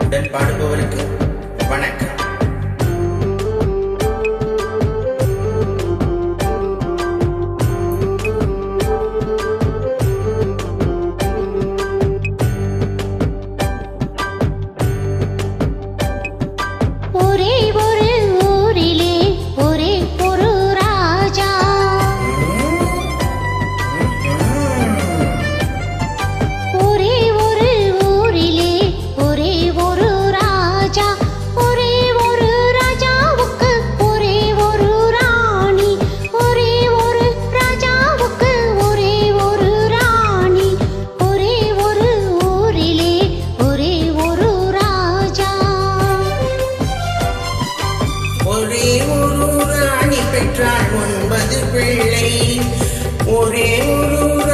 உடன் பாடுபவருக்கு வணக்கம். ஒரே ஒரு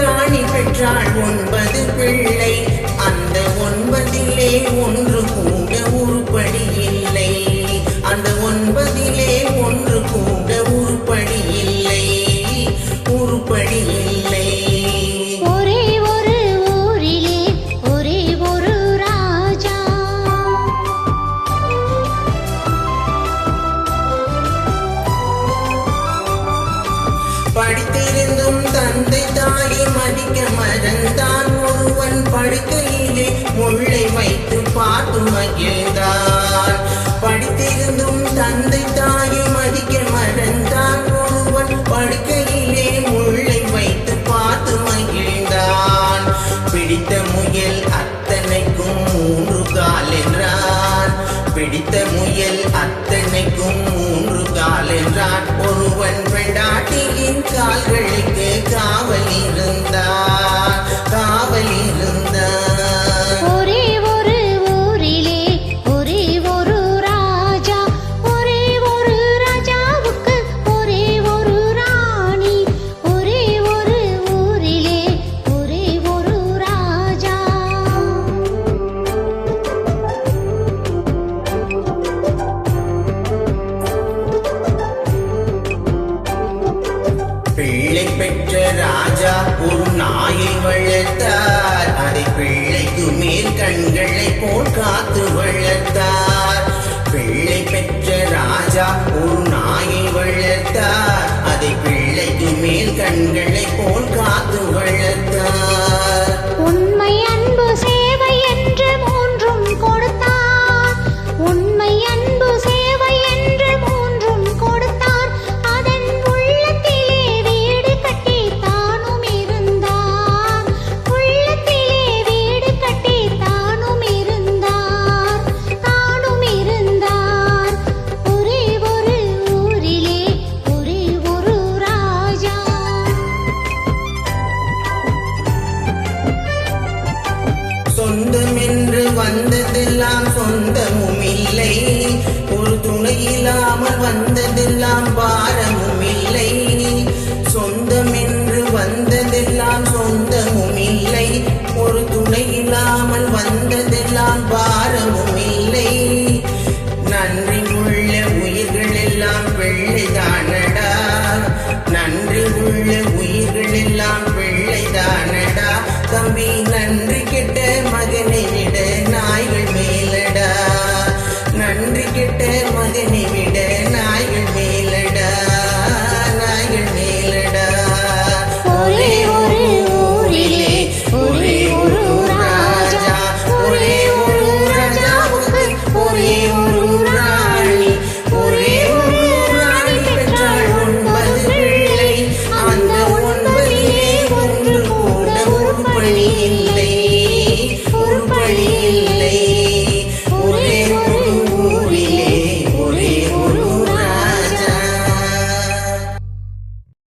ராணி பெற்றாள் 9 பிள்ளை. அந்த 9 ஒன்று கூட உருப்படி இல்லை. அந்த 9 ஒன்று கூட உருப்படி இல்லை. ஒரே ஒரு ஊரிலே ஒரே ஒரு ராஜா. படித்திருந்தும் தந்தை தாயை மதிக்க மறந்தான். ஒருவன் படுக்கையிலே முள்ளை வைத்து பார்த்து மகிழ்ந்தான். படித்திருந்தும் தந்தை தாயை மதிக்க மறந்தான். ஒருவன் படுக்கையிலே முள்ளை வைத்து பார்த்து மகிழ்ந்தான். பிடித்த முயல் அத்தனைக்கும் 3 கால் என்றான். பிடித்த முயல் அத்தனைக்கும் 3 கால் என்றான். ஒருவன் பெண்டாட்டியின் கால்களுக்கு காவல் இருந்தான். ஒரே ஒரு ஊரிலே ஒரே ஒரு ராஜா. ஒரே ஒரு ராஜாவுக்கு ஒரே ஒரு ராணி. ஒரே ஒரு ஊரிலே ஒரே ஒரு ராஜா. பிள்ளை பெற்ற ராஜா ஒரு நாயை வளர்த்தார். அதை பிள்ளைக்கு மேல் கண்களை போல் காத்து வளர்த்தார். பிள்ளை பெற்ற ராஜா ஒரு நாயை வளர்த்தார். அதை பிள்ளைக்கு மேல் கண்களை போல் காத்து வளர்த்தார். உண்மை அன்பு சேவை என்று 3ம் கொடுத்தார். உண்மை அன்பு சேவை என்று 3ம் கொடுத்தார். அதன் உள்ளத்திலே வீடு கட்டி தானும் இருந்தார். உள்ளத்திலே வீடு கட்டி தானும் இருந்தார். ஒரே ஒரு ஊரிலே ஒரே ஒரு ராஜா. சொந்தம் என்று வந்ததெல்லாம் சொந்தமும் இல்லை. ஒரு துணை இல்லாமல் வந்ததெல்லாம் பாரமும் இல்லை. சொந்தம் என்று வந்ததெல்லாம் சொந்தமும் இல்லை. ஒரு துணை இல்லாமல் வந்ததெல்லாம் பாரமும் இல்லை. நன்றி உள்ள உயிர்கள் எல்லாம் பிள்ளைதானடா. நன்றி உள்ள உயிர்கள் எல்லாம் பிள்ளைதானடா. தம்பி